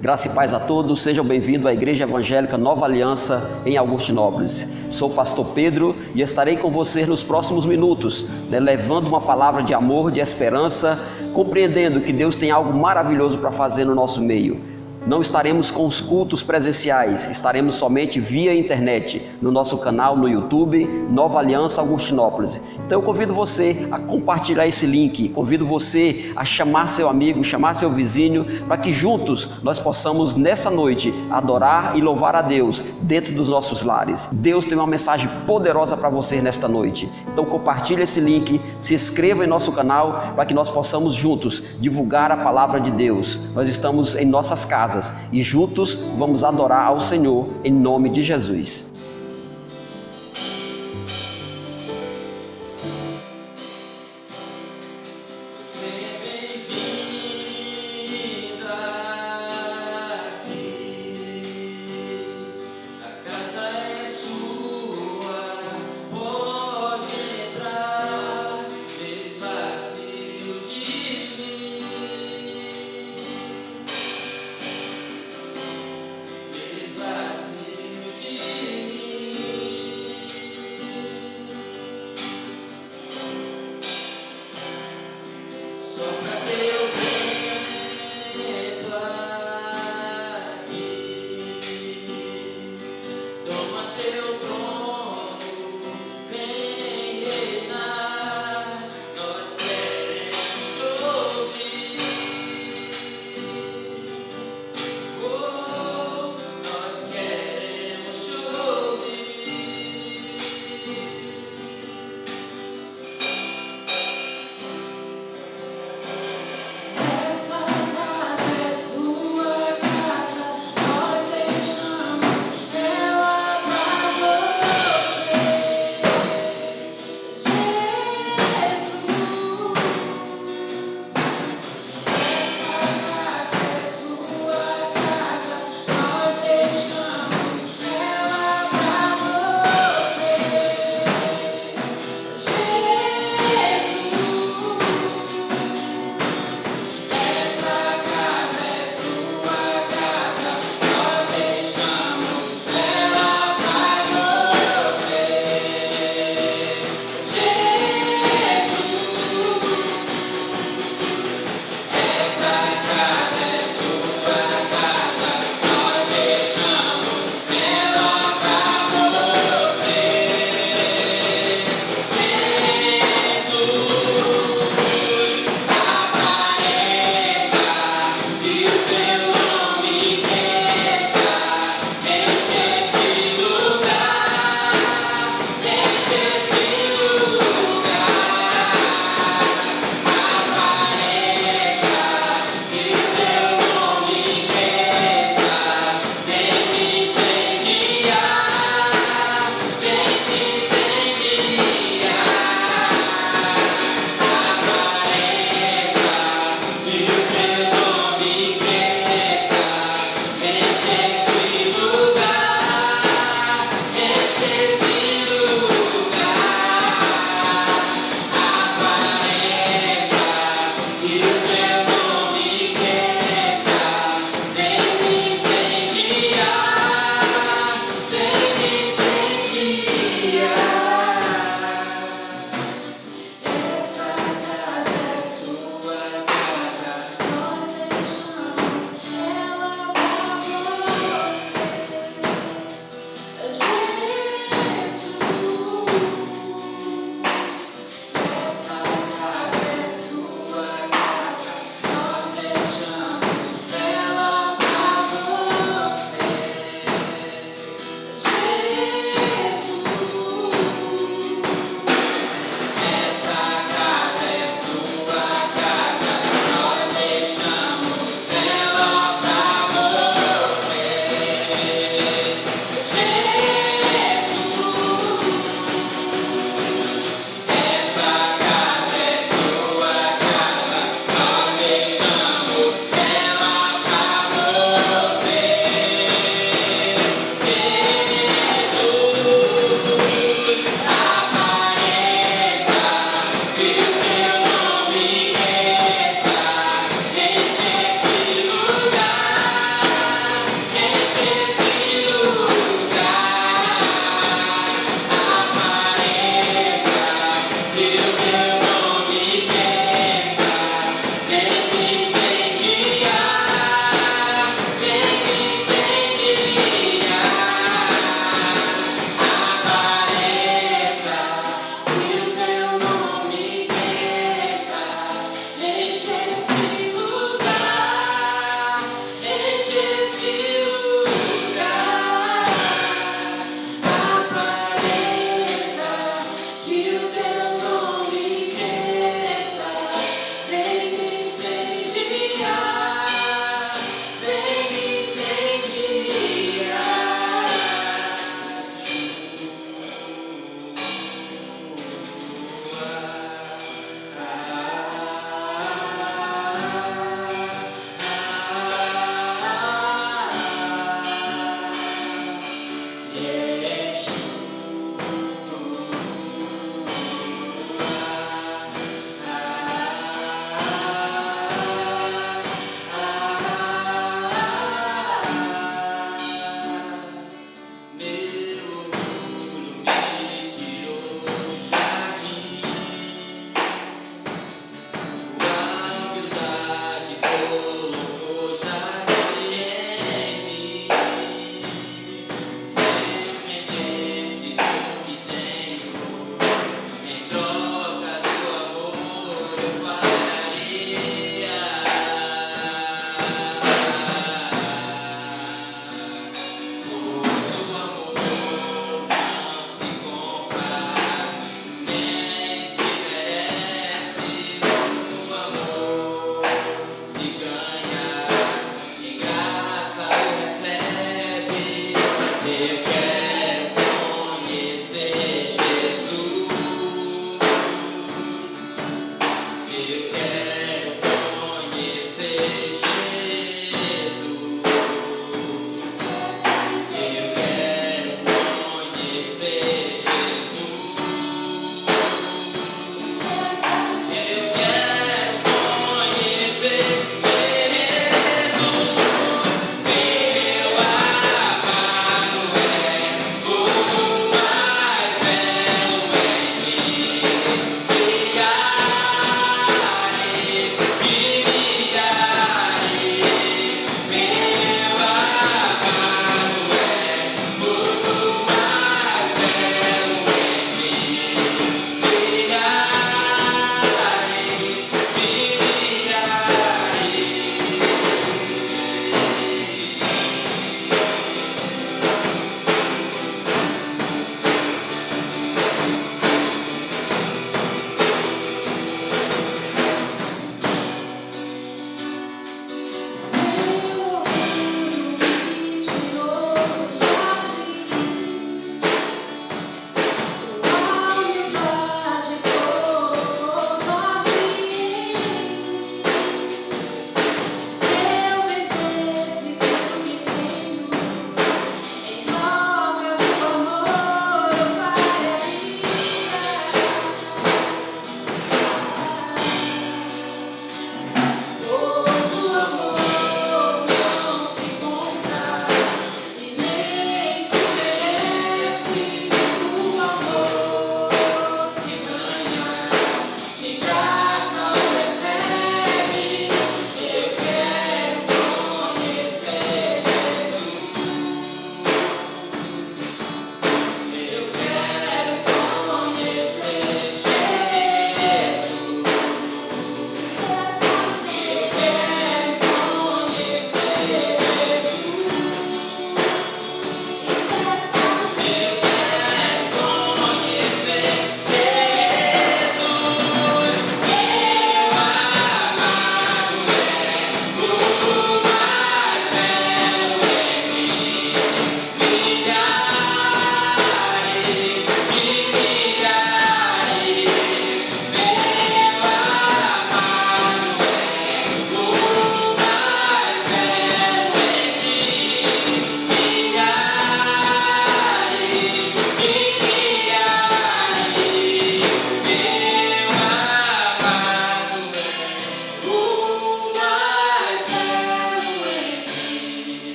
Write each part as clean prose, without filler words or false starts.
Graça e paz a todos, sejam bem-vindos à Igreja Evangélica Nova Aliança em Augustinópolis. Sou o pastor Pedro e estarei com você nos próximos minutos, levando uma palavra de amor, de esperança, compreendendo que Deus tem algo maravilhoso para fazer no nosso meio. Não estaremos com os cultos presenciais, estaremos somente via internet, no nosso canal no YouTube, Nova Aliança Augustinópolis. Então eu convido você a compartilhar esse link, convido você a chamar seu amigo, chamar seu vizinho, para que juntos nós possamos nessa noite adorar e louvar a Deus dentro dos nossos lares. Deus tem uma mensagem poderosa para você nesta noite. Então compartilhe esse link, se inscreva em nosso canal para que nós possamos juntos divulgar a palavra de Deus. Nós estamos em nossas casas e juntos vamos adorar ao Senhor em nome de Jesus.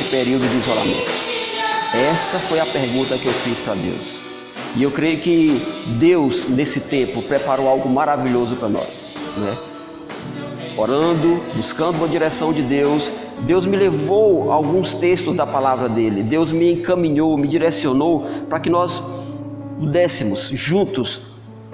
nesse período de isolamento? Essa foi a pergunta que eu fiz para Deus. E eu creio que Deus, nesse tempo, preparou algo maravilhoso para nós, né? Orando, buscando uma direção de Deus, Deus me levou a alguns textos da palavra dele. Deus me encaminhou, me direcionou para que nós pudéssemos juntos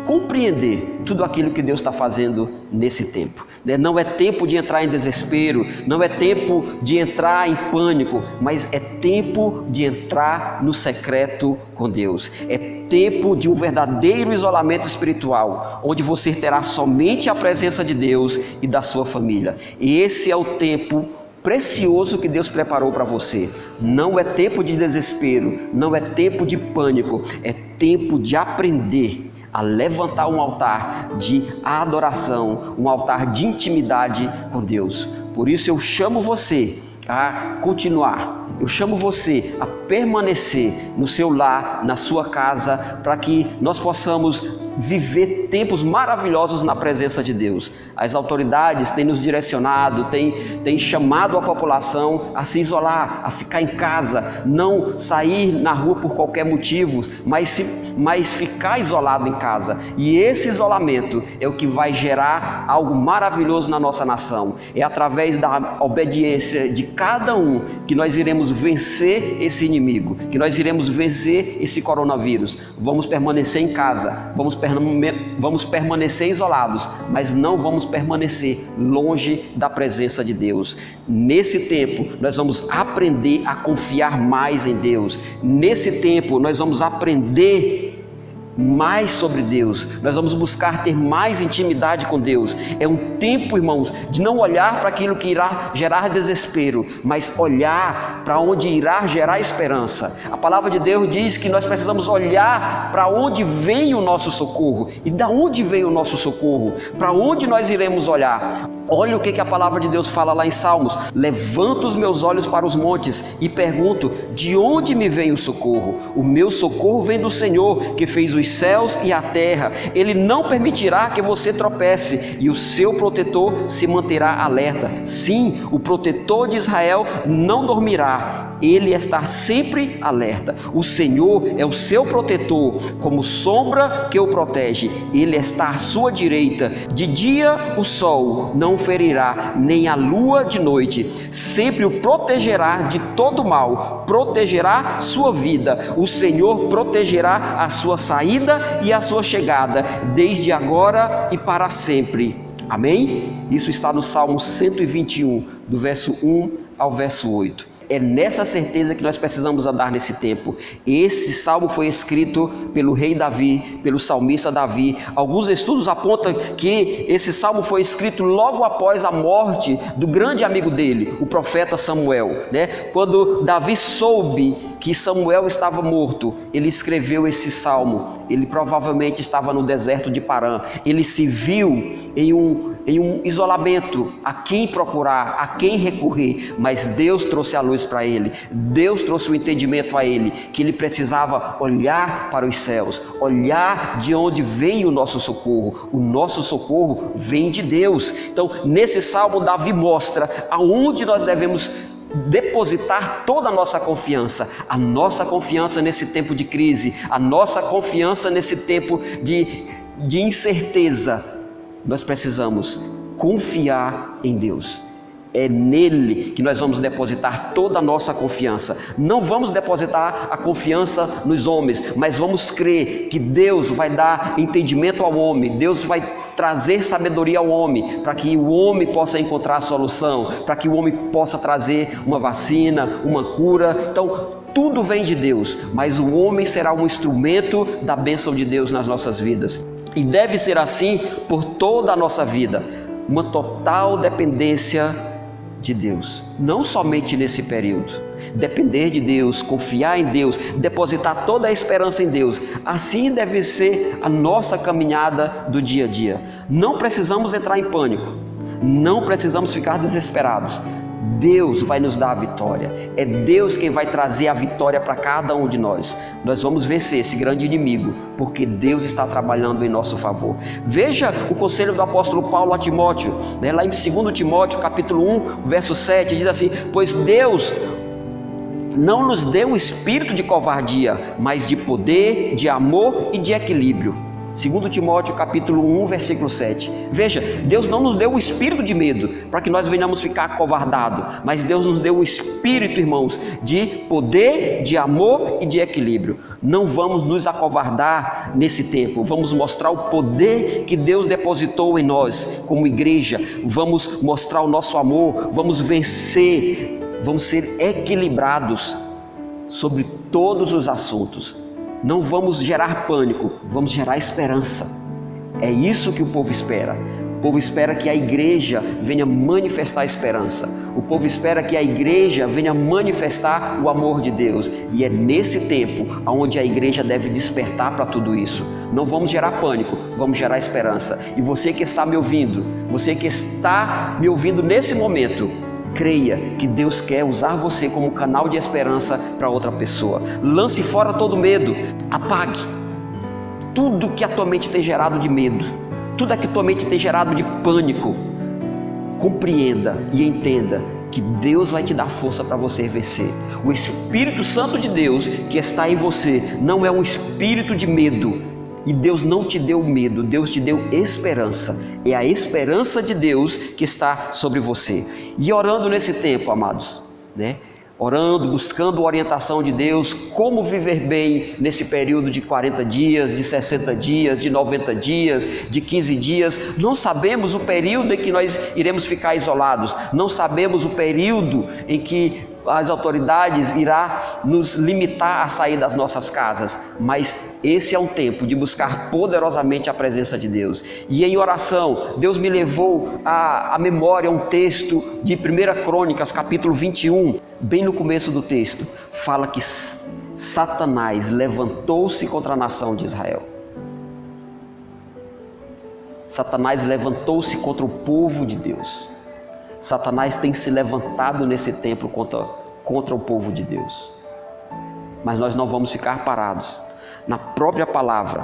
compreender tudo aquilo que Deus está fazendo nesse tempo. Não é tempo de entrar em desespero, não é tempo de entrar em pânico, mas é tempo de entrar no secreto com Deus. É tempo de um verdadeiro isolamento espiritual, onde você terá somente a presença de Deus e da sua família. E esse é o tempo precioso que Deus preparou para você. Não é tempo de desespero, não é tempo de pânico, é tempo de aprender a levantar um altar de adoração, um altar de intimidade com Deus. Por isso eu chamo você a continuar, eu chamo você a permanecer no seu lar, na sua casa, para que nós possamos viver tempos maravilhosos na presença de Deus. As autoridades têm nos direcionado, têm chamado a população a se isolar, a ficar em casa, não sair na rua por qualquer motivo, mas ficar isolado em casa. E esse isolamento é o que vai gerar algo maravilhoso na nossa nação. É através da obediência de cada um que nós iremos vencer esse inimigo, que nós iremos vencer esse coronavírus. Vamos permanecer em casa, vamos permanecer isolados, mas não vamos permanecer longe da presença de Deus. Nesse tempo, nós vamos aprender a confiar mais em Deus. Nesse tempo, nós vamos aprender mais sobre Deus, nós vamos buscar ter mais intimidade com Deus. É um tempo, irmãos, de não olhar para aquilo que irá gerar desespero, mas olhar para onde irá gerar esperança. A palavra de Deus diz que nós precisamos olhar para onde vem o nosso socorro. E da onde vem o nosso socorro? Para onde nós iremos olhar? Olha o que a palavra de Deus fala lá em Salmos: levanto os meus olhos para os montes e pergunto, de onde me vem o socorro? O meu socorro vem do Senhor, que fez os céus e a terra. Ele não permitirá que você tropece, e o seu protetor se manterá alerta. Sim, o protetor de Israel não dormirá, ele está sempre alerta. O Senhor é o seu protetor, como sombra que o protege. Ele está à sua direita. De dia o sol não ferirá, nem a lua de noite. Sempre o protegerá de todo mal, protegerá sua vida. O Senhor protegerá a sua saída e a sua chegada, desde agora e para sempre. Amém? Isso está no Salmo 121, do verso 1 ao verso 8. É nessa certeza que nós precisamos andar nesse tempo. Esse salmo foi escrito pelo rei Davi, pelo salmista Davi. Alguns estudos apontam que esse salmo foi escrito logo após a morte do grande amigo dele, o profeta Samuel, né? Quando Davi soube que Samuel estava morto, ele escreveu esse salmo. Ele provavelmente estava no deserto de Parã. Ele se viu em um isolamento, a quem procurar, a quem recorrer, mas Deus trouxe a luz para ele. Deus trouxe o entendimento a ele, que ele precisava olhar para os céus, olhar de onde vem o nosso socorro. O nosso socorro vem de Deus. Então, nesse salmo, Davi mostra aonde nós devemos depositar toda a nossa confiança nesse tempo de crise, a nossa confiança nesse tempo de incerteza. Nós precisamos confiar em Deus. É nele que nós vamos depositar toda a nossa confiança. Não vamos depositar a confiança nos homens, mas vamos crer que Deus vai dar entendimento ao homem, Deus vai trazer sabedoria ao homem, para que o homem possa encontrar a solução, para que o homem possa trazer uma vacina, uma cura. Então, tudo vem de Deus, mas o homem será um instrumento da bênção de Deus nas nossas vidas. E deve ser assim por toda a nossa vida, uma total dependência de Deus, não somente nesse período. Depender de Deus, confiar em Deus, depositar toda a esperança em Deus. Assim deve ser a nossa caminhada do dia a dia. Não precisamos entrar em pânico, não precisamos ficar desesperados. Deus vai nos dar a vitória. É Deus quem vai trazer a vitória para cada um de nós. Nós vamos vencer esse grande inimigo, porque Deus está trabalhando em nosso favor. Veja o conselho do apóstolo Paulo a Timóteo, lá em 2 Timóteo capítulo 1, verso 7, diz assim: pois Deus não nos deu um espírito de covardia, mas de poder, de amor e de equilíbrio. 2 Timóteo capítulo 1, versículo 7. Veja, Deus não nos deu um espírito de medo, para que nós venhamos ficar acovardados, mas Deus nos deu um espírito, irmãos, de poder, de amor e de equilíbrio. Não vamos nos acovardar nesse tempo, vamos mostrar o poder que Deus depositou em nós como igreja, vamos mostrar o nosso amor, vamos vencer, vamos ser equilibrados sobre todos os assuntos. Não vamos gerar pânico, vamos gerar esperança. É isso que o povo espera. O povo espera que a igreja venha manifestar a esperança. O povo espera que a igreja venha manifestar o amor de Deus. E é nesse tempo onde a igreja deve despertar para tudo isso. Não vamos gerar pânico, vamos gerar esperança. E você que está me ouvindo, nesse momento, creia que Deus quer usar você como canal de esperança para outra pessoa. Lance fora todo medo, apague tudo que a tua mente tem gerado de medo, tudo que a tua mente tem gerado de pânico. Compreenda e entenda que Deus vai te dar força para você vencer. O Espírito Santo de Deus que está em você não é um espírito de medo. E Deus não te deu medo, Deus te deu esperança. É a esperança de Deus que está sobre você. E orando nesse tempo, amados, orando, buscando a orientação de Deus, como viver bem nesse período de 40 dias, de 60 dias, de 90 dias, de 15 dias. Não sabemos o período em que nós iremos ficar isolados, não sabemos o período em que as autoridades irão nos limitar a sair das nossas casas, mas esse é um tempo de buscar poderosamente a presença de Deus. E em oração, Deus me levou à memória um texto de 1 Crônicas, capítulo 21, bem no começo do texto, fala que Satanás levantou-se contra a nação de Israel. Satanás levantou-se contra o povo de Deus. Satanás tem se levantado nesse tempo contra o povo de Deus. Mas nós não vamos ficar parados. Na própria palavra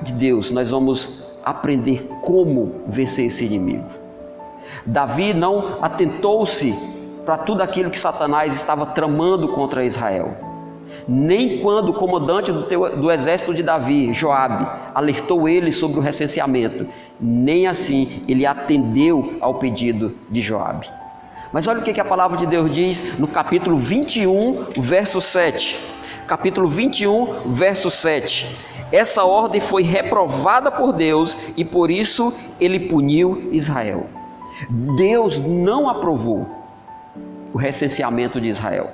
de Deus, nós vamos aprender como vencer esse inimigo. Davi não atentou-se para tudo aquilo que Satanás estava tramando contra Israel. Nem quando o comandante do exército de Davi, Joabe, alertou ele sobre o recenseamento, nem assim ele atendeu ao pedido de Joabe. Mas olha o que a palavra de Deus diz no capítulo 21, verso 7. Capítulo 21, verso 7. Essa ordem foi reprovada por Deus e por isso ele puniu Israel. Deus não aprovou o recenseamento de Israel.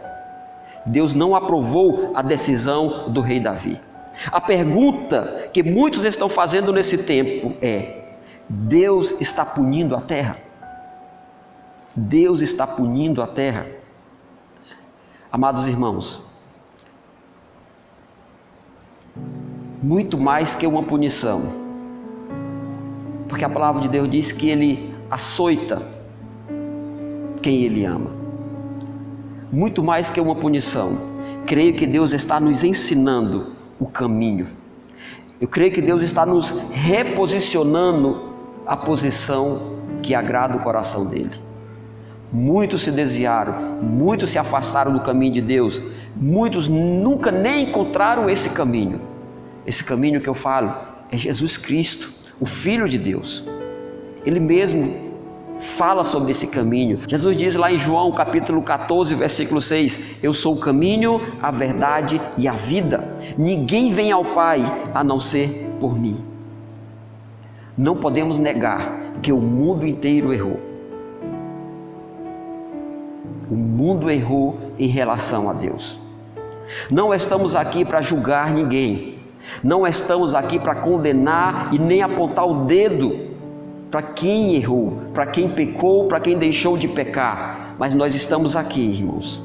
Deus não aprovou a decisão do rei Davi. A pergunta que muitos estão fazendo nesse tempo é: Deus está punindo a terra? Deus está punindo a terra? Amados irmãos, muito mais que uma punição, porque a palavra de Deus diz que Ele açoita quem Ele ama. Muito mais que uma punição, creio que Deus está nos ensinando o caminho. Eu creio que Deus está nos reposicionando a posição que agrada o coração dEle. Muitos se desviaram, muitos se afastaram do caminho de Deus, muitos nunca nem encontraram esse caminho. Esse caminho que eu falo é Jesus Cristo, o Filho de Deus. Ele mesmo fala sobre esse caminho. Jesus diz lá em João capítulo 14, versículo 6, eu sou o caminho, a verdade e a vida. Ninguém vem ao Pai a não ser por mim. Não podemos negar que o mundo inteiro errou. O mundo errou em relação a Deus. Não estamos aqui para julgar ninguém. Não estamos aqui para condenar e nem apontar o dedo para quem errou, para quem pecou, para quem deixou de pecar. Mas nós estamos aqui, irmãos,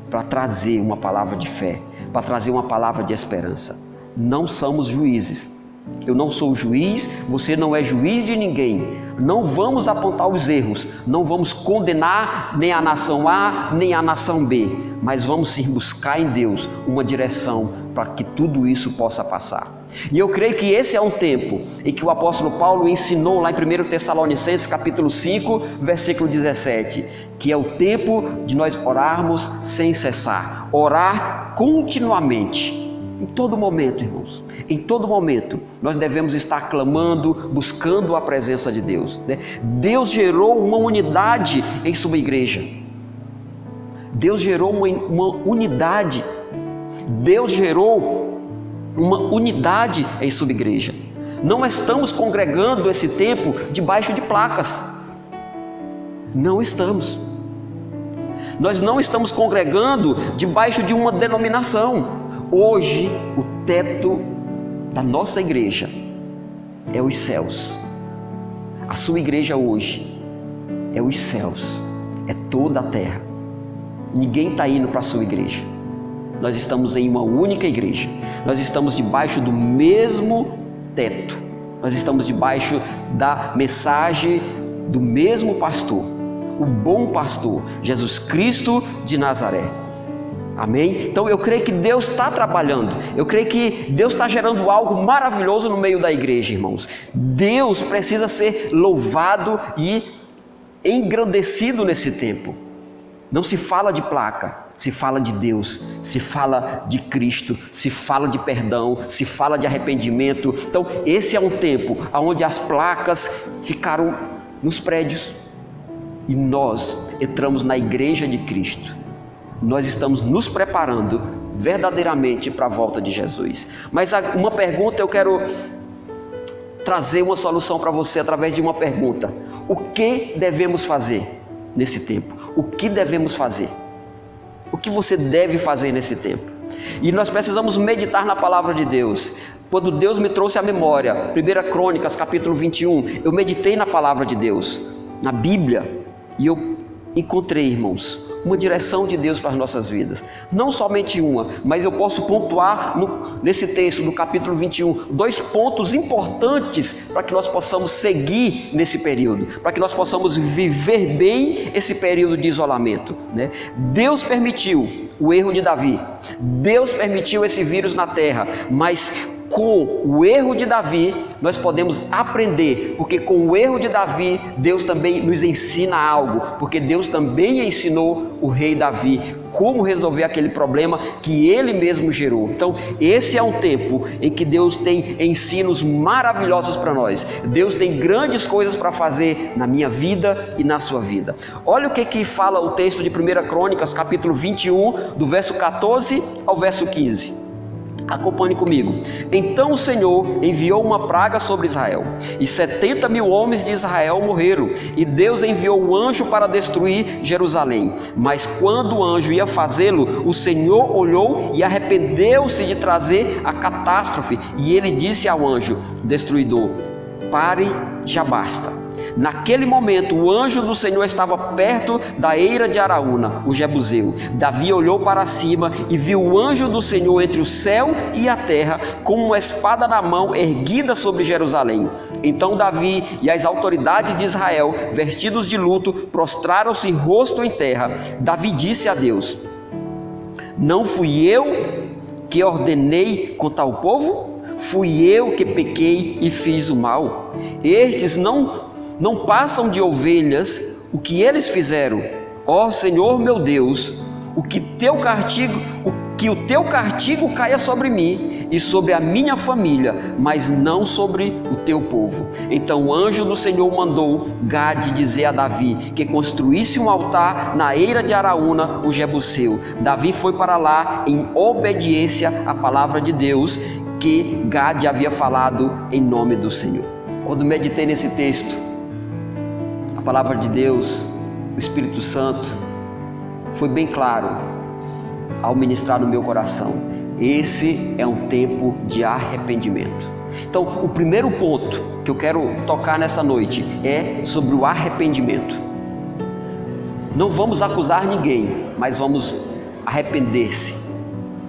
para trazer uma palavra de fé, para trazer uma palavra de esperança. Não somos juízes, Eu não sou juiz, você não é juiz de ninguém. Não vamos apontar os erros, não vamos condenar nem a nação A, nem a nação B, mas vamos sim buscar em Deus uma direção para que tudo isso possa passar. E eu creio que esse é um tempo em que o apóstolo Paulo ensinou lá em 1 Tessalonicenses capítulo 5, versículo 17, que é o tempo de nós orarmos sem cessar, orar continuamente. Em todo momento, irmãos, em todo momento, nós devemos estar clamando, buscando a presença de Deus, né? Deus gerou uma unidade em sua igreja. Deus gerou uma unidade. Deus gerou uma unidade em sua igreja. Não estamos congregando esse tempo debaixo de placas. Não estamos. Nós não estamos congregando debaixo de uma denominação. Hoje, o teto da nossa igreja é os céus. A sua igreja hoje é os céus, é toda a terra. Ninguém está indo para a sua igreja. Nós estamos em uma única igreja. Nós estamos debaixo do mesmo teto. Nós estamos debaixo da mensagem do mesmo pastor, o bom pastor, Jesus Cristo de Nazaré. Amém? Então eu creio que Deus está trabalhando, eu creio que Deus está gerando algo maravilhoso no meio da igreja, irmãos. Deus precisa ser louvado e engrandecido nesse tempo. Não se fala de placa, se fala de Deus, se fala de Cristo, se fala de perdão, se fala de arrependimento. Então esse é um tempo onde as placas ficaram nos prédios e nós entramos na igreja de Cristo. Nós estamos nos preparando verdadeiramente para a volta de Jesus. Mas uma pergunta, eu quero trazer uma solução para você através de uma pergunta. O que devemos fazer nesse tempo? O que devemos fazer? O que você deve fazer nesse tempo? E nós precisamos meditar na palavra de Deus. Quando Deus me trouxe à memória, 1 Crônicas capítulo 21, eu meditei na palavra de Deus, na Bíblia, e eu encontrei, irmãos, uma direção de Deus para as nossas vidas. Não somente uma, mas eu posso pontuar nesse texto do capítulo 21, 2 pontos importantes para que nós possamos seguir nesse período, para que nós possamos viver bem esse período de isolamento, né? Deus permitiu o erro de Davi, Deus permitiu esse vírus na terra, mas com o erro de Davi, nós podemos aprender, porque com o erro de Davi, Deus também nos ensina algo, porque Deus também ensinou o rei Davi como resolver aquele problema que ele mesmo gerou. Então, esse é um tempo em que Deus tem ensinos maravilhosos para nós. Deus tem grandes coisas para fazer na minha vida e na sua vida. Olha o que fala o texto de 1 Crônicas, capítulo 21, do verso 14 ao verso 15. Acompanhe comigo. Então o Senhor enviou uma praga sobre Israel, e 70.000 homens de Israel morreram, e Deus enviou um anjo para destruir Jerusalém. Mas quando o anjo ia fazê-lo, o Senhor olhou e arrependeu-se de trazer a catástrofe, e ele disse ao anjo destruidor: pare, já basta. Naquele momento o anjo do Senhor estava perto da eira de Araúna, o Jebuseu. Davi olhou para cima e viu o anjo do Senhor entre o céu e a terra, com uma espada na mão erguida sobre Jerusalém. Então Davi e as autoridades de Israel, vestidos de luto, prostraram-se rosto em terra. Davi disse a Deus: não fui eu que ordenei contra o povo? Fui eu que pequei e fiz o mal? Estes não passam de ovelhas o que eles fizeram. Ó Senhor meu Deus, que o teu castigo caia sobre mim e sobre a minha família, mas não sobre o teu povo. Então o anjo do Senhor mandou Gade dizer a Davi que construísse um altar na eira de Araúna, o Jebuseu. Davi foi para lá em obediência à palavra de Deus que Gade havia falado em nome do Senhor. Quando meditei nesse texto, a palavra de Deus, o Espírito Santo, foi bem claro ao ministrar no meu coração. Esse é um tempo de arrependimento. Então, o primeiro ponto que eu quero tocar nessa noite é sobre o arrependimento. Não vamos acusar ninguém, mas vamos arrepender-se.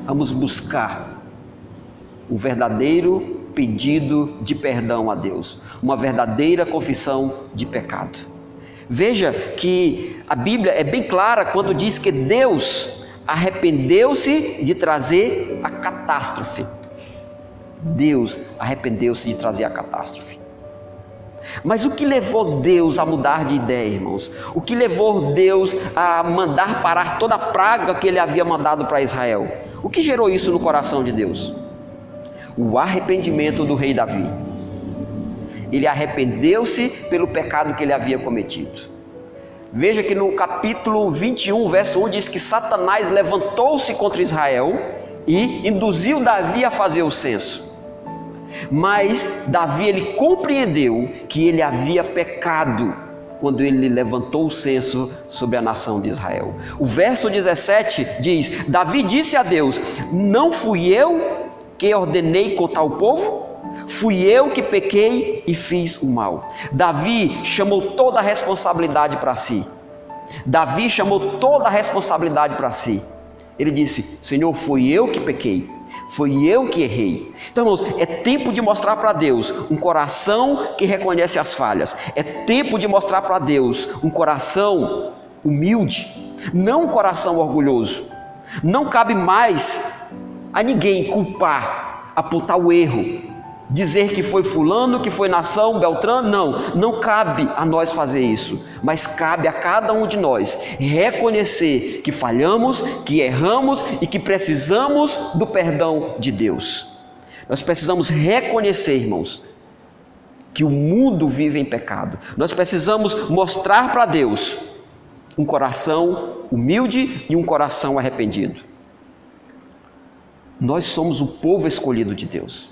Vamos buscar um verdadeiro pedido de perdão a Deus, uma verdadeira confissão de pecado. Veja que a Bíblia é bem clara quando diz que Deus arrependeu-se de trazer a catástrofe. Deus arrependeu-se de trazer a catástrofe. Mas o que levou Deus a mudar de ideia, irmãos? O que levou Deus a mandar parar toda a praga que Ele havia mandado para Israel? O que gerou isso no coração de Deus? O arrependimento do rei Davi. Ele arrependeu-se pelo pecado que ele havia cometido. Veja que no capítulo 21, verso 1, diz que Satanás levantou-se contra Israel e induziu Davi a fazer o censo. Mas Davi, ele compreendeu que ele havia pecado quando ele levantou o censo sobre a nação de Israel. O verso 17 diz: Davi disse a Deus: não fui eu que ordenei contra o povo? Fui eu que pequei e fiz o mal. Davi chamou toda a responsabilidade para si. Davi chamou toda a responsabilidade para si. Ele disse: Senhor, fui eu que pequei, fui eu que errei. Então, irmãos, é tempo de mostrar para Deus um coração que reconhece as falhas. É tempo de mostrar para Deus um coração humilde, não um coração orgulhoso. Não cabe mais a ninguém culpar, apontar o erro, dizer que foi fulano, que foi nação, Beltrano. Não cabe a nós fazer isso, mas cabe a cada um de nós reconhecer que falhamos, que erramos e que precisamos do perdão de Deus. Nós precisamos reconhecer, irmãos, que o mundo vive em pecado. Nós precisamos mostrar para Deus um coração humilde e um coração arrependido. Nós somos o povo escolhido de Deus.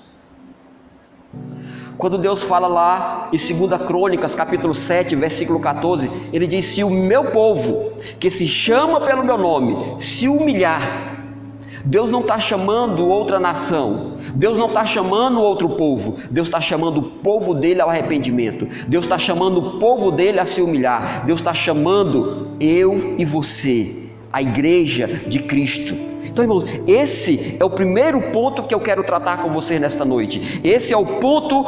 Quando Deus fala lá em 2 Crônicas, capítulo 7, versículo 14, Ele diz: se o meu povo, que se chama pelo meu nome, se humilhar. Deus não está chamando outra nação, Deus não está chamando outro povo, Deus está chamando o povo dele ao arrependimento, Deus está chamando o povo dele a se humilhar, Deus está chamando eu e você, a igreja de Cristo. Então, irmãos, esse é o primeiro ponto que eu quero tratar com vocês nesta noite. Esse é o ponto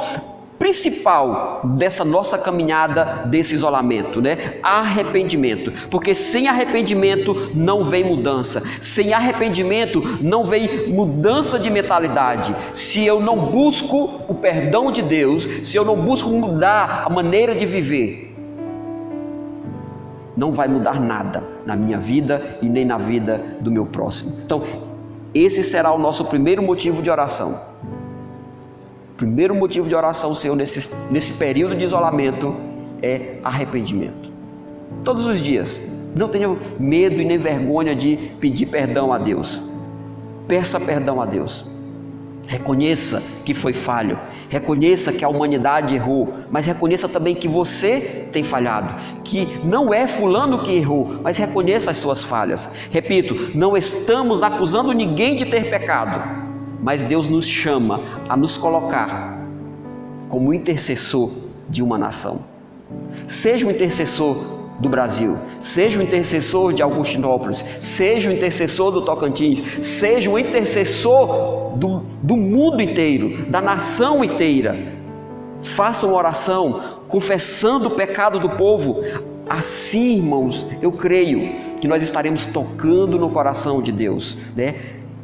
principal dessa nossa caminhada, desse isolamento, né? Arrependimento. Porque sem arrependimento não vem mudança. Sem arrependimento não vem mudança de mentalidade. Se eu não busco o perdão de Deus, se eu não busco mudar a maneira de viver, não vai mudar nada na minha vida e nem na vida do meu próximo. Então, esse será o nosso primeiro motivo de oração. Primeiro motivo de oração seu nesse período de isolamento é arrependimento. Todos os dias. Não tenha medo e nem vergonha de pedir perdão a Deus. Peça perdão a Deus. Reconheça que foi falho, reconheça que a humanidade errou, mas reconheça também que você tem falhado, que não é fulano que errou, mas reconheça as suas falhas. Repito, não estamos acusando ninguém de ter pecado, mas Deus nos chama a nos colocar como intercessor de uma nação. Seja o intercessor do Brasil, seja o intercessor de Augustinópolis, seja o intercessor do Tocantins, seja o intercessor do mundo inteiro, da nação inteira. Faça uma oração confessando o pecado do povo. Assim, irmãos, eu creio que nós estaremos tocando no coração de Deus, né?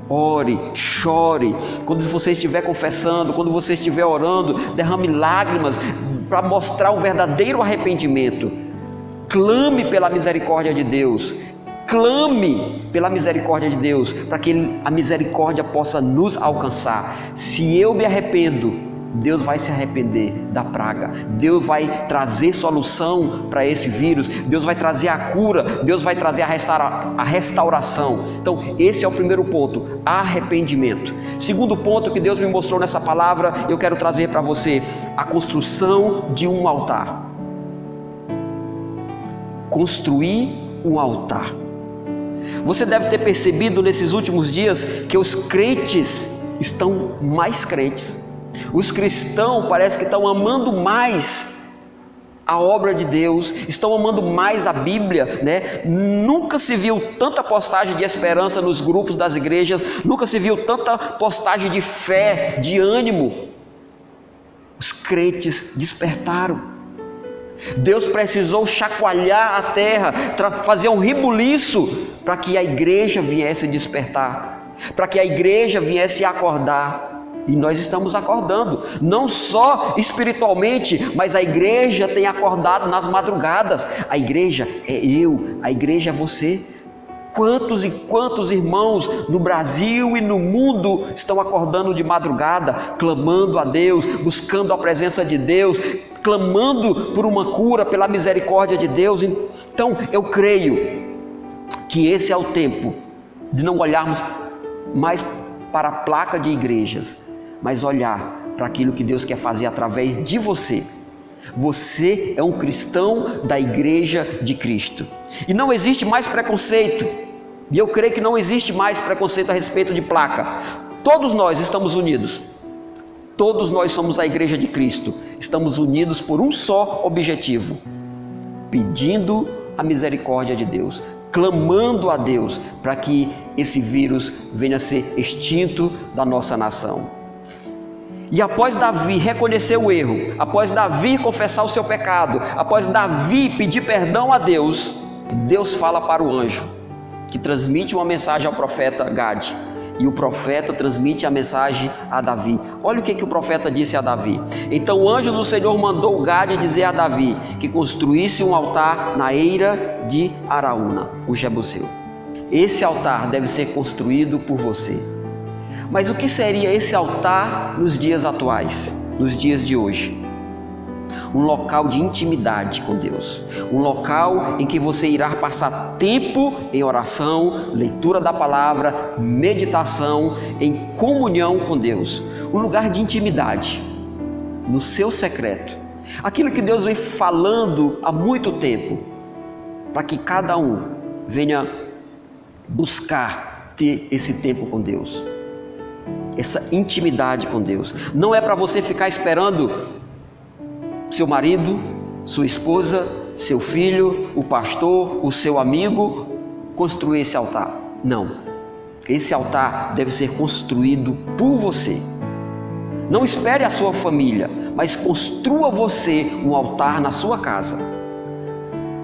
Ore, chore, quando você estiver confessando, quando você estiver orando, derrame lágrimas para mostrar um verdadeiro arrependimento. Clame pela misericórdia de Deus, clame pela misericórdia de Deus, para que a misericórdia possa nos alcançar. Se eu me arrependo, Deus vai se arrepender da praga, Deus vai trazer solução para esse vírus, Deus vai trazer a cura, Deus vai trazer a restauração. Então, esse é o primeiro ponto, arrependimento. Segundo ponto que Deus me mostrou nessa palavra, eu quero trazer para você: a construção de um altar. Construir um altar. Você deve ter percebido nesses últimos dias que os crentes estão mais crentes. Os cristãos parece que estão amando mais a obra de Deus, estão amando mais a Bíblia, né? Nunca se viu tanta postagem de esperança nos grupos das igrejas, nunca se viu tanta postagem de fé, de ânimo. Os crentes despertaram. Deus precisou chacoalhar a terra, fazer um rebuliço para que a igreja viesse despertar, para que a igreja viesse acordar. E nós estamos acordando, não só espiritualmente, mas a igreja tem acordado nas madrugadas. A igreja é eu, a igreja é você. Quantos e quantos irmãos no Brasil e no mundo estão acordando de madrugada, clamando a Deus, buscando a presença de Deus, clamando por uma cura, pela misericórdia de Deus. Então eu creio que esse é o tempo de não olharmos mais para a placa de igrejas, mas olhar para aquilo que Deus quer fazer através de você. Você é um cristão da igreja de Cristo. E não existe mais preconceito. E eu creio que não existe mais preconceito a respeito de placa. Todos nós estamos unidos. Todos nós somos a igreja de Cristo. Estamos unidos por um só objetivo: pedindo a misericórdia de Deus, clamando a Deus para que esse vírus venha a ser extinto da nossa nação. E após Davi reconhecer o erro, após Davi confessar o seu pecado, após Davi pedir perdão a Deus, Deus fala para o anjo, que transmite uma mensagem ao profeta Gade, e o profeta transmite a mensagem a Davi. Olha o que o profeta disse a Davi. Então o anjo do Senhor mandou Gade dizer a Davi que construísse um altar na eira de Araúna, o Jebuseu. Esse altar deve ser construído por você. Mas o que seria esse altar nos dias atuais, nos dias de hoje? Um local de intimidade com Deus, um local em que você irá passar tempo em oração, leitura da palavra, meditação, em comunhão com Deus. Um lugar de intimidade, no seu secreto. Aquilo que Deus vem falando há muito tempo, para que cada um venha buscar ter esse tempo com Deus. Essa intimidade com Deus. Não é para você ficar esperando seu marido, sua esposa, seu filho, o pastor, o seu amigo construir esse altar. Não. Esse altar deve ser construído por você. Não espere a sua família, mas construa você um altar na sua casa.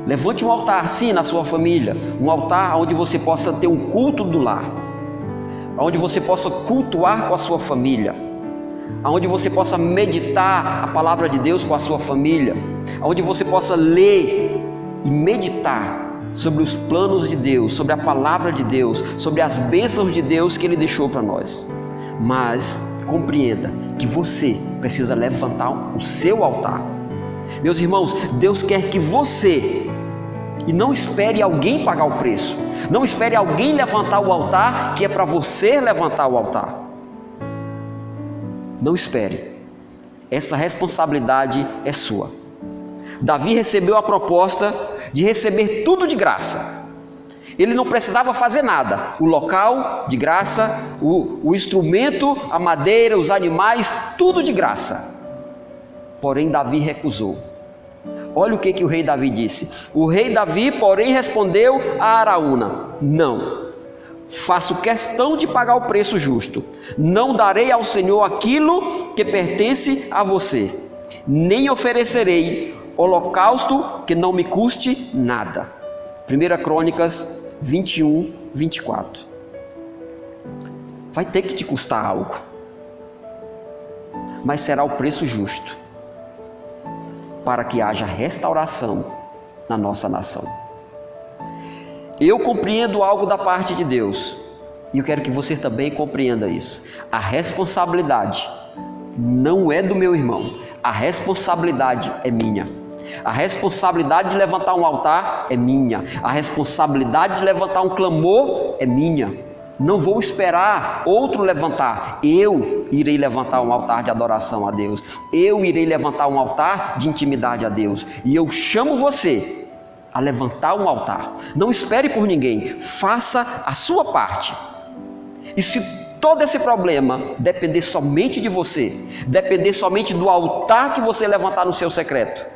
Levante um altar sim na sua família, um altar onde você possa ter um culto do lar, onde você possa cultuar com a sua família, onde você possa meditar a palavra de Deus com a sua família, onde você possa ler e meditar sobre os planos de Deus, sobre a palavra de Deus, sobre as bênçãos de Deus que Ele deixou para nós. Mas compreenda que você precisa levantar o seu altar. Meus irmãos, Deus quer que você, e não espere alguém pagar o preço, não espere alguém levantar o altar, que é para você levantar o altar. Não espere, essa responsabilidade é sua. Davi recebeu a proposta de receber tudo de graça. Ele não precisava fazer nada, o local de graça, o instrumento, a madeira, os animais, tudo de graça. Porém Davi recusou. Olha o que o rei Davi disse. O rei Davi, porém, respondeu a Araúna: não, faço questão de pagar o preço justo. Não darei ao Senhor aquilo que pertence a você, nem oferecerei holocausto que não me custe nada. 1 Crônicas 21, 24. Vai ter que te custar algo, mas será o preço justo, para que haja restauração na nossa nação. Eu compreendo algo da parte de Deus, e eu quero que você também compreenda isso. A responsabilidade não é do meu irmão, a responsabilidade é minha. A responsabilidade de levantar um altar é minha. A responsabilidade de levantar um clamor é minha. Não vou esperar outro levantar. Eu irei levantar um altar de adoração a Deus. Eu irei levantar um altar de intimidade a Deus. E eu chamo você a levantar um altar. Não espere por ninguém. Faça a sua parte. E se todo esse problema depender somente de você, depender somente do altar que você levantar no seu secreto,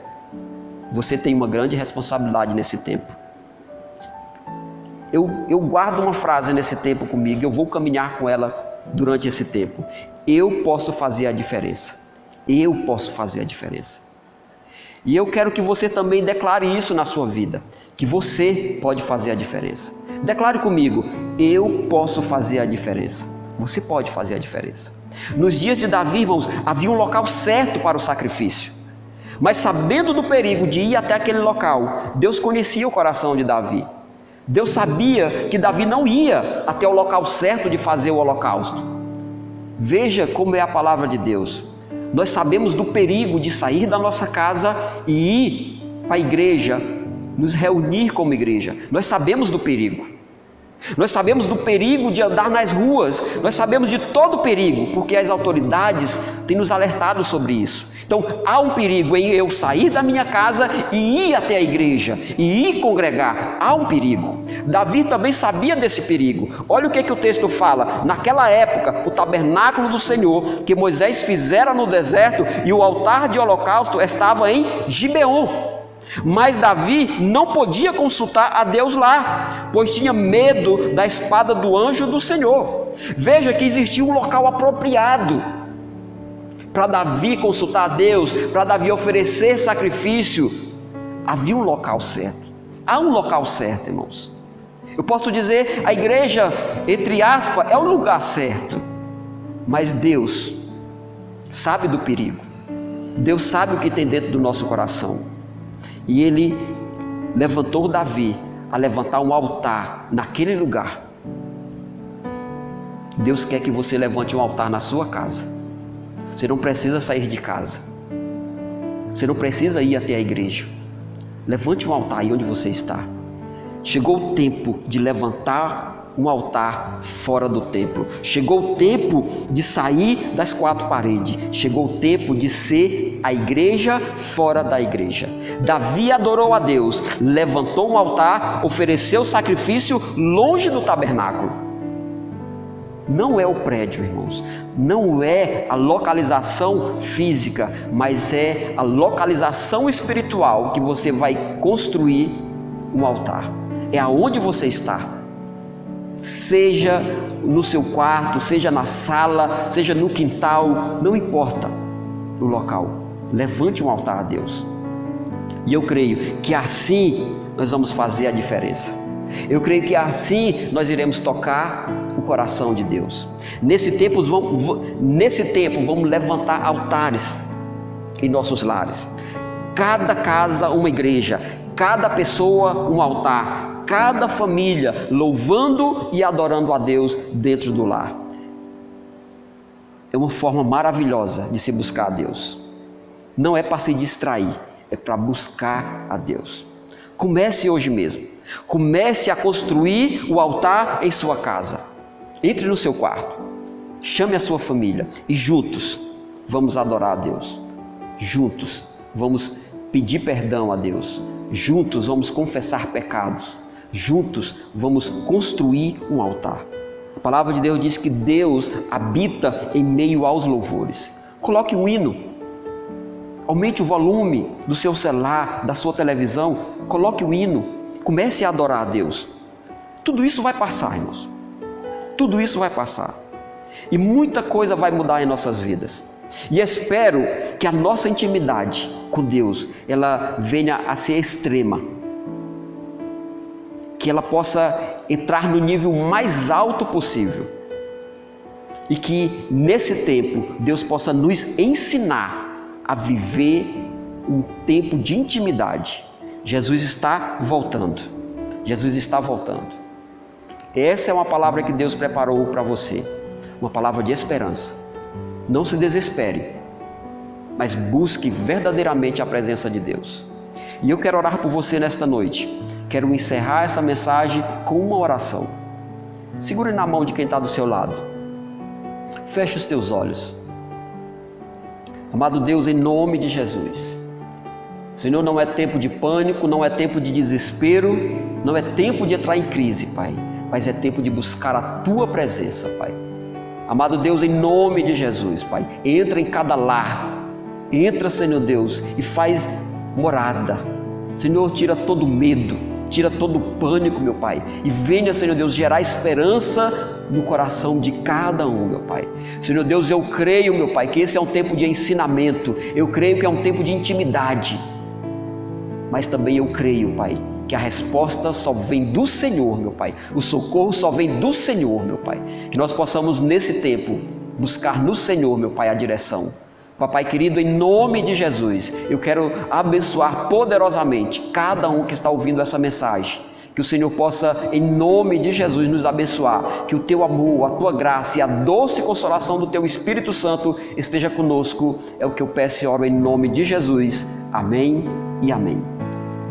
você tem uma grande responsabilidade nesse tempo. Eu guardo uma frase nesse tempo comigo, eu vou caminhar com ela durante esse tempo. Eu posso fazer a diferença. Eu posso fazer a diferença. E eu quero que você também declare isso na sua vida, que você pode fazer a diferença. Declare comigo: eu posso fazer a diferença. Você pode fazer a diferença. Nos dias de Davi, irmãos, havia um local certo para o sacrifício. Mas sabendo do perigo de ir até aquele local, Deus conhecia o coração de Davi. Deus sabia que Davi não ia até o local certo de fazer o holocausto. Veja como é a palavra de Deus. Nós sabemos do perigo de sair da nossa casa e ir para a igreja, nos reunir como igreja. Nós sabemos do perigo. Nós sabemos do perigo de andar nas ruas. Nós sabemos de todo o perigo, porque as autoridades têm nos alertado sobre isso. Então, há um perigo em eu sair da minha casa e ir até a igreja, e ir congregar. Há um perigo. Davi também sabia desse perigo. Olha o que o texto fala. Naquela época, o tabernáculo do Senhor, que Moisés fizera no deserto, e o altar de holocausto estava em Gibeon. Mas Davi não podia consultar a Deus lá, pois tinha medo da espada do anjo do Senhor. Veja que existia um local apropriado para Davi consultar a Deus, para Davi oferecer sacrifício. Havia um local certo. Há um local certo, irmãos. Eu posso dizer, a igreja, entre aspas, é o lugar certo. Mas Deus sabe do perigo. Deus sabe o que tem dentro do nosso coração. E Ele levantou Davi a levantar um altar naquele lugar. Deus quer que você levante um altar na sua casa. Você não precisa sair de casa. Você não precisa ir até a igreja. Levante um altar aí onde você está. Chegou o tempo de levantar um altar fora do templo. Chegou o tempo de sair das quatro paredes. Chegou o tempo de ser a igreja fora da igreja. Davi adorou a Deus, levantou um altar, ofereceu sacrifício longe do tabernáculo. Não é o prédio, irmãos, não é a localização física, mas é a localização espiritual que você vai construir um altar. É aonde você está. Seja no seu quarto, seja na sala, seja no quintal, não importa o local. Levante um altar a Deus. E eu creio que assim nós vamos fazer a diferença. Eu creio que assim nós iremos tocar o coração de Deus. Nesse tempo vamos levantar altares em nossos lares. Cada casa uma igreja, cada pessoa um altar, cada família louvando e adorando a Deus dentro do lar. É uma forma maravilhosa de se buscar a Deus. Não é para se distrair, é para buscar a Deus. Comece hoje mesmo. Comece a construir o altar em sua casa. Entre no seu quarto. Chame a sua família e juntos vamos adorar a Deus. Juntos vamos pedir perdão a Deus. Juntos vamos confessar pecados. Juntos vamos construir um altar. A palavra de Deus diz que Deus habita em meio aos louvores. Coloque um hino. Aumente o volume do seu celular, da sua televisão. Coloque o hino. Comece a adorar a Deus. Tudo isso vai passar, irmãos. Tudo isso vai passar. E muita coisa vai mudar em nossas vidas. E espero que a nossa intimidade com Deus, ela venha a ser extrema. Que ela possa entrar no nível mais alto possível. E que nesse tempo Deus possa nos ensinar a viver um tempo de intimidade. Jesus está voltando. Jesus está voltando. Essa é uma palavra que Deus preparou para você. Uma palavra de esperança. Não se desespere, mas busque verdadeiramente a presença de Deus. E eu quero orar por você nesta noite. Quero encerrar essa mensagem com uma oração. Segure na mão de quem está do seu lado. Feche os teus olhos. Amado Deus, em nome de Jesus. Senhor, não é tempo de pânico, não é tempo de desespero, não é tempo de entrar em crise, Pai, mas é tempo de buscar a Tua presença, Pai. Amado Deus, em nome de Jesus, Pai, entra em cada lar, entra, Senhor Deus, e faz morada. Senhor, tira todo medo, tira todo o pânico, meu Pai, e venha, Senhor Deus, gerar esperança no coração de cada um, meu Pai. Senhor Deus, eu creio, meu Pai, que esse é um tempo de ensinamento, eu creio que é um tempo de intimidade, mas também eu creio, Pai, que a resposta só vem do Senhor, meu Pai, o socorro só vem do Senhor, meu Pai, que nós possamos nesse tempo buscar no Senhor, meu Pai, a direção. Papai querido, em nome de Jesus, eu quero abençoar poderosamente cada um que está ouvindo essa mensagem. Que o Senhor possa, em nome de Jesus, nos abençoar. Que o Teu amor, a Tua graça e a doce consolação do Teu Espírito Santo esteja conosco. É o que eu peço e oro em nome de Jesus. Amém e amém.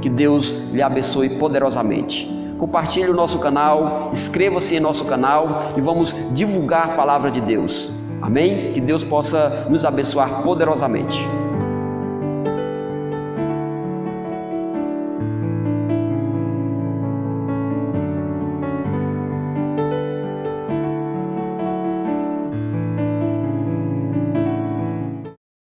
Que Deus lhe abençoe poderosamente. Compartilhe o nosso canal, inscreva-se em nosso canal e vamos divulgar a palavra de Deus. Amém? Que Deus possa nos abençoar poderosamente.